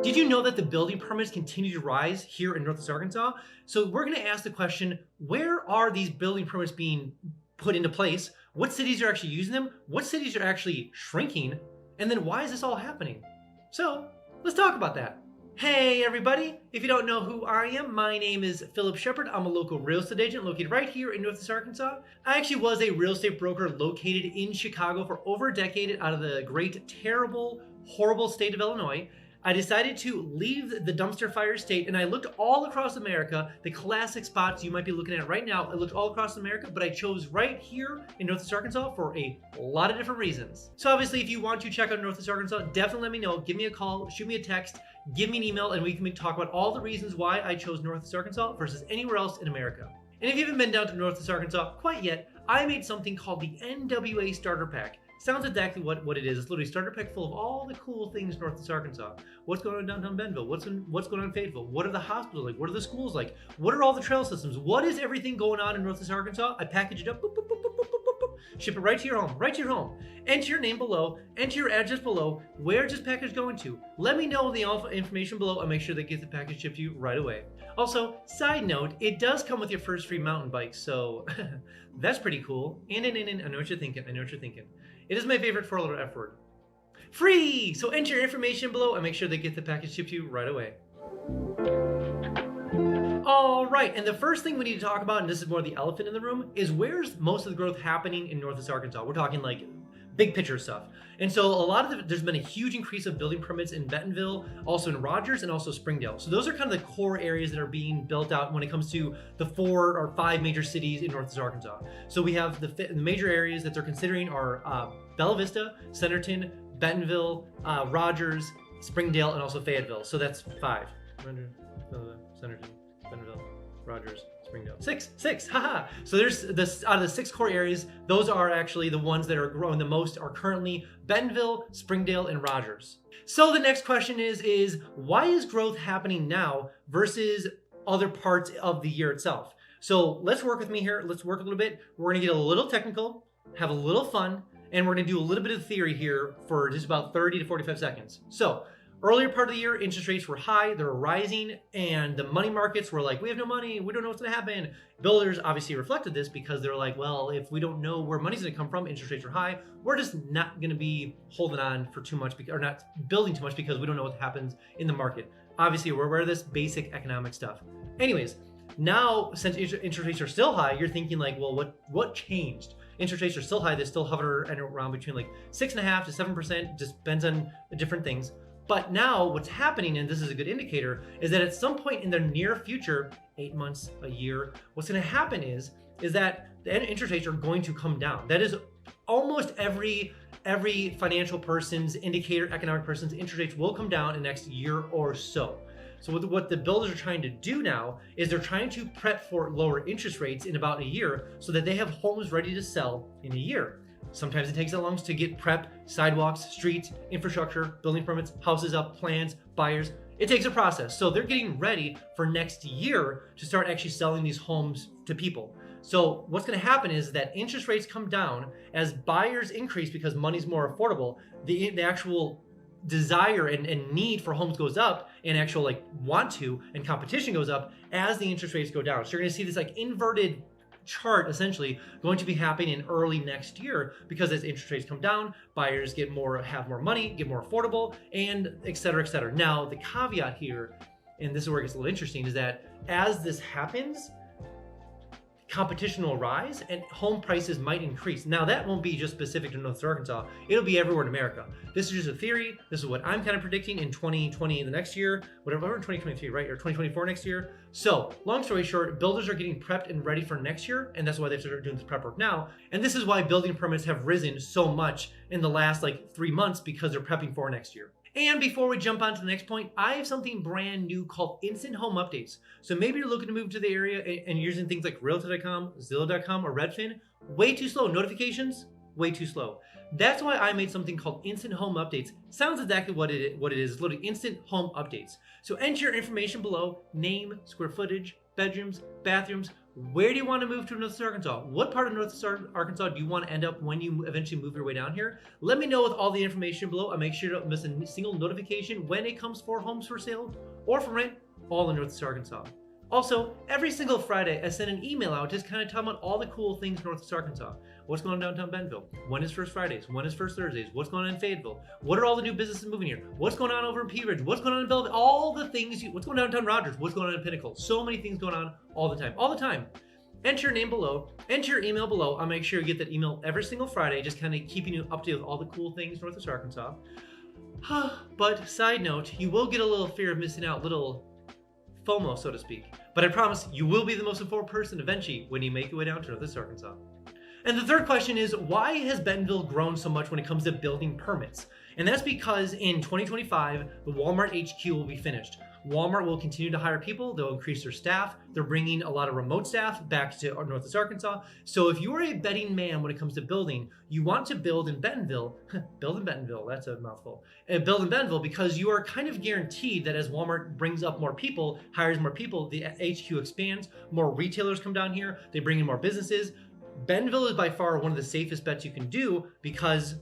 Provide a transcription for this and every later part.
Did you know that the building permits continue to rise here in Northwest Arkansas? So we're going to ask the question, where are these building permits being put into place? What cities are actually using them? What cities are actually shrinking? And then why is this all happening? So let's talk about that. Hey everybody, if you don't know who I am, my name is Phillip Shepard. I'm a local real estate agent located right here in Northwest Arkansas. I actually was a real estate broker located in Chicago for over a decade out of the great, terrible, horrible state of Illinois. I decided to leave the dumpster fire state and I looked all across America, the classic spots you might be looking at right now. I looked all across America, but I chose right here in Northwest Arkansas for a lot of different reasons. So obviously, if you want to check out Northwest Arkansas, definitely let me know. Give me a call, shoot me a text, give me an email, and we can talk about all the reasons why I chose Northwest Arkansas versus anywhere else in America. And if you haven't been down to Northwest Arkansas quite yet, I made something called the NWA Starter Pack. Sounds exactly what it is. It's literally a starter pack full of all the cool things Northwest Arkansas. What's going on in downtown Bentonville? What's going on in Fayetteville? What are the hospitals like? What are the schools like? What are all the trail systems? What is everything going on in Northwest Arkansas? I package it up, boop, boop, boop, boop, boop, boop, boop, ship it right to your home, right to your home. Enter your name below, enter your address below. Where's this package going to? Let me know the information below. I'll make sure that gets the package shipped to you right away. Also, side note, it does come with your first free mountain bike, so that's pretty cool. And I know what you're thinking. I know what you're thinking. It is my favorite four-letter F word. Free! So enter your information below and make sure they get the package shipped to you right away. All right, and the first thing we need to talk about, and this is more the elephant in the room, is where's most of the growth happening in Northwest Arkansas? We're talking like big picture stuff. And so there's been a huge increase of building permits in Bentonville, also in Rogers, and also Springdale. So those are kind of the core areas that are being built out when it comes to the 4 or 5 major cities in Northwest Arkansas. So we have the major areas that they're considering are Bella Vista, Centerton, Bentonville, Rogers, Springdale, and also Fayetteville. So that's 5. Centerton, Bentonville, Rogers, Springdale. 6, haha. So there's this out of the 6 core areas, those are actually the ones that are growing the most are currently Bentonville, Springdale, and Rogers. So the next question is why is growth happening now versus other parts of the year itself? So let's work with me here. Let's work a little bit. We're gonna get a little technical, have a little fun, and we're gonna do a little bit of theory here for just about 30 to 45 seconds. So earlier part of the year, interest rates were high, they were rising, and the money markets were like, we have no money, we don't know what's gonna happen. Builders obviously reflected this because they're like, well, if we don't know where money's gonna come from, interest rates are high, we're just not gonna be holding on for too much, or not building too much because we don't know what happens in the market. Obviously, we're aware of this basic economic stuff. Anyways, now since interest rates are still high, you're thinking like, well, what changed? Interest rates are still high, they still hover around between like 6.5% to 7%, just depends on the different things. But now what's happening, and this is a good indicator, is that at some point in the near future, 8 months, a year, what's gonna happen is that the interest rates are going to come down. That is almost every financial person's indicator, economic person's interest rates will come down in the next year or so. So what the builders are trying to do now is they're trying to prep for lower interest rates in about a year so that they have homes ready to sell in a year. Sometimes it takes that long to get prep, sidewalks, streets, infrastructure, building permits, houses up, plans, buyers. It takes a process. So they're getting ready for next year to start actually selling these homes to people. So what's gonna happen is that interest rates come down as buyers increase because money's more affordable. The actual desire and need for homes goes up, and actual like want to and competition goes up as the interest rates go down. So you're gonna see this like inverted chart essentially going to be happening in early next year because as interest rates come down, buyers have more money, get more affordable, and et cetera, et cetera. Now the caveat here, and this is where it gets a little interesting, is that as this happens, competition will rise and home prices might increase. Now that won't be just specific to North Arkansas, it'll be everywhere in America. This is just a theory. This is what I'm kind of predicting in 2020 the next year, whatever, in 2023, right? Or 2024 next year. So long story short, builders are getting prepped and ready for next year, and that's why they've started doing this prep work now. And this is why building permits have risen so much in the last like 3 months because they're prepping for next year. And before we jump on to the next point, I have something brand new called Instant Home Updates. So maybe you're looking to move to the area and using things like Realtor.com, Zillow.com, or Redfin. Way too slow. Notifications, way too slow. That's why I made something called Instant Home Updates. Sounds exactly what it is. It's literally Instant Home Updates. So enter your information below, name, square footage, bedrooms, bathrooms, Where do you want to move to Northwest Arkansas? What part of Northwest Arkansas do you want to end up when you eventually move your way down here? Let me know with all the information below. I'll make sure you don't miss a single notification when it comes for homes for sale or for rent, all in Northwest Arkansas. Also, every single Friday, I send an email out just kind of talking about all the cool things in Northwest Arkansas. What's going on downtown Bentonville? When is First Fridays? When is First Thursdays? What's going on in Fayetteville? What are all the new businesses moving here? What's going on over in Pea Ridge? What's going on in Belleville? All the things, what's going on downtown Rogers? What's going on in Pinnacle? So many things going on all the time. All the time. Enter your name below, enter your email below. I'll make sure you get that email every single Friday, just kind of keeping you up to date with all the cool things in Northwest Arkansas. But side note, you will get a little fear of missing out, little FOMO, so to speak. But I promise you will be the most informed person eventually when you make your way down to Northwest Arkansas. And the third question is, why has Bentonville grown so much when it comes to building permits? And that's because in 2025, the Walmart HQ will be finished. Walmart will continue to hire people. They'll increase their staff. They're bringing a lot of remote staff back to Northwest Arkansas. So if you are a betting man when it comes to building, you want to build in Bentonville, that's a mouthful, build in Bentonville because you are kind of guaranteed that as Walmart brings up more people, hires more people, the HQ expands, more retailers come down here, they bring in more businesses. Bentonville is by far one of the safest bets you can do because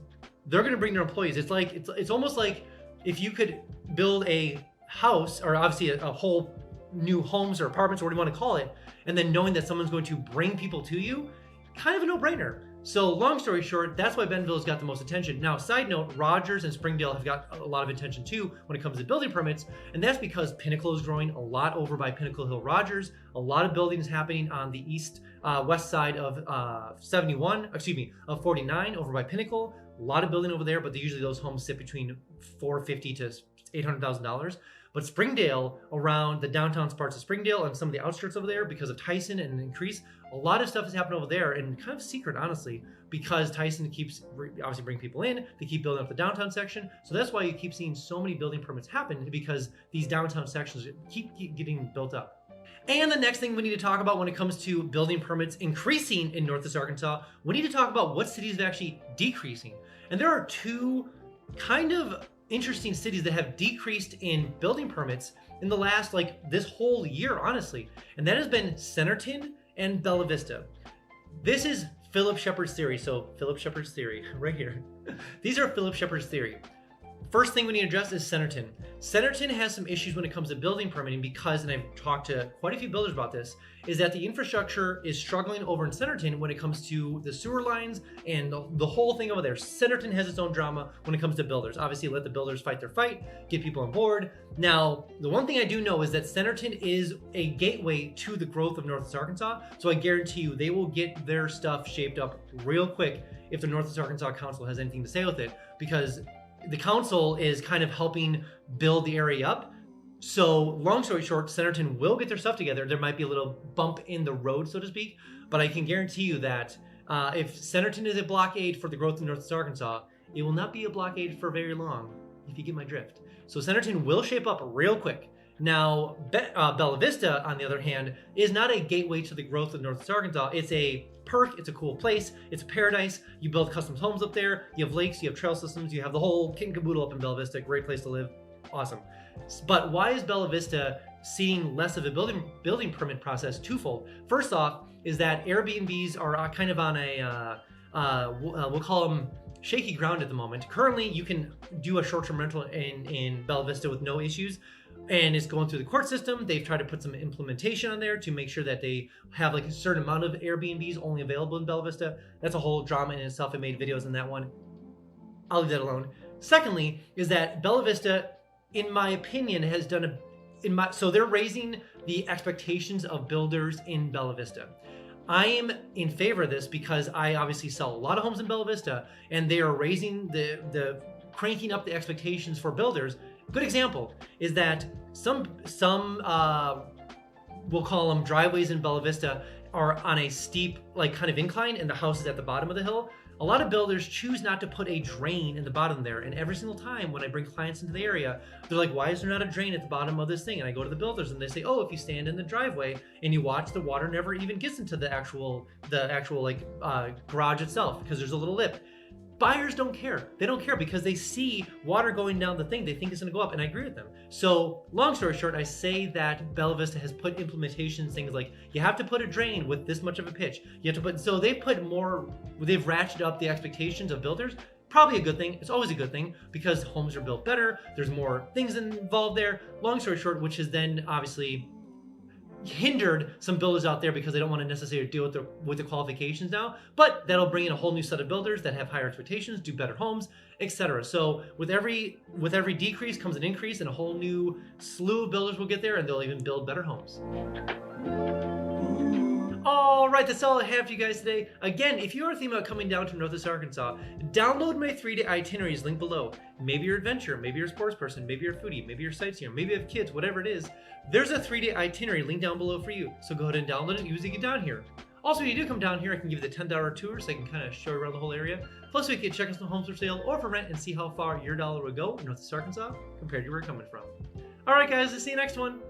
they're going to bring their employees. It's almost like if you could build a house, or obviously a whole new homes or apartments or what do you want to call it, and then knowing that someone's going to bring people to you, kind of a no-brainer. So long story short, that's why Bentonville's got the most attention. Now, side note, Rogers and Springdale have got a lot of attention too when it comes to building permits, and that's because Pinnacle is growing a lot over by Pinnacle Hill Rogers. A lot of buildings happening on the west side of of 49 over by Pinnacle. A lot of building over there, but usually those homes sit between $450,000 to $800,000. But Springdale, around the downtown parts of Springdale and some of the outskirts over there, because of Tyson and Increase, a lot of stuff has happened over there, and kind of secret, honestly, because Tyson keeps obviously bringing people in. They keep building up the downtown section. So that's why you keep seeing so many building permits happen, because these downtown sections keep getting built up. And the next thing we need to talk about when it comes to building permits increasing in Northwest Arkansas, we need to talk about what cities are actually decreasing. And there are two kind of interesting cities that have decreased in building permits in the last, this whole year, honestly. And that has been Centerton and Bella Vista. This is Phillip Shepard's theory. So Phillip Shepard's theory right here. These are Phillip Shepard's theory. First thing we need to address is Centerton. Centerton has some issues when it comes to building permitting because, and I've talked to quite a few builders about this, is that the infrastructure is struggling over in Centerton when it comes to the sewer lines and the whole thing over there. Centerton has its own drama when it comes to builders. Obviously, let the builders fight their fight, get people on board. Now, the one thing I do know is that Centerton is a gateway to the growth of Northwest Arkansas, so I guarantee you they will get their stuff shaped up real quick if the Northwest Arkansas Council has anything to say with it, because the council is kind of helping build the area up. So long story short, Centerton will get their stuff together. There might be a little bump in the road, so to speak, but I can guarantee you that if Centerton is a blockade for the growth of Northwest Arkansas, it will not be a blockade for very long, if you get my drift. So Centerton will shape up real quick. Now, Bella Vista, on the other hand, is not a gateway to the growth of Northwest Arkansas. It's a perk, it's a cool place, it's a paradise. You build custom homes up there, you have lakes, you have trail systems, you have the whole kit and caboodle up in Bella Vista. Great place to live, awesome. But why is Bella Vista seeing less of a building permit process? Twofold. First off is that Airbnbs are kind of on a, we'll call them shaky ground at the moment. Currently, you can do a short-term rental in Bella Vista with no issues, and it's going through the court system. They've tried to put some implementation on there to make sure that they have a certain amount of Airbnbs only available in Bella Vista. That's a whole drama in itself. I made videos on that one. I'll leave that alone. Secondly, is that Bella Vista, in my opinion, has done so they're raising the expectations of builders in Bella Vista. I am in favor of this because I obviously sell a lot of homes in Bella Vista, and they are raising cranking up the expectations for builders. Good example is that some we'll call them driveways in Bella Vista are on a steep, kind of incline, and the house is at the bottom of the hill. A lot of builders choose not to put a drain in the bottom there, and every single time when I bring clients into the area, they're like, why is there not a drain at the bottom of this thing? And I go to the builders and they say, oh, if you stand in the driveway and you watch, the water never even gets into the actual garage itself because there's a little lip. Buyers don't care. They don't care because they see water going down the thing. They think it's going to go up, and I agree with them. So long story short, I say that Bella Vista has put implementations, things like you have to put a drain with this much of a pitch. You have to put, so they've ratcheted up the expectations of builders. Probably a good thing. It's always a good thing because homes are built better. There's more things involved there. Long story short, which has then obviously hindered some builders out there because they don't want to necessarily deal with the qualifications now, but that'll bring in a whole new set of builders that have higher expectations, do better homes, etc. So with every decrease comes an increase, and a whole new slew of builders will get there, and they'll even build better homes. All right, that's all I have for you guys today. Again, if you are thinking about coming down to Northwest Arkansas, download my 3-day itineraries link below. Maybe you're an adventurer, maybe you're a sports person, maybe you're a foodie, maybe you're a sightseer, maybe you have kids, whatever it is. There's a 3-day itinerary link down below for you. So go ahead and download it and use it to get down here. Also, when you do come down here, I can give you the $10 tour so I can kind of show you around the whole area. Plus, we can check out some homes for sale or for rent and see how far your dollar would go in Northwest Arkansas compared to where you're coming from. All right, guys, I'll see you next one.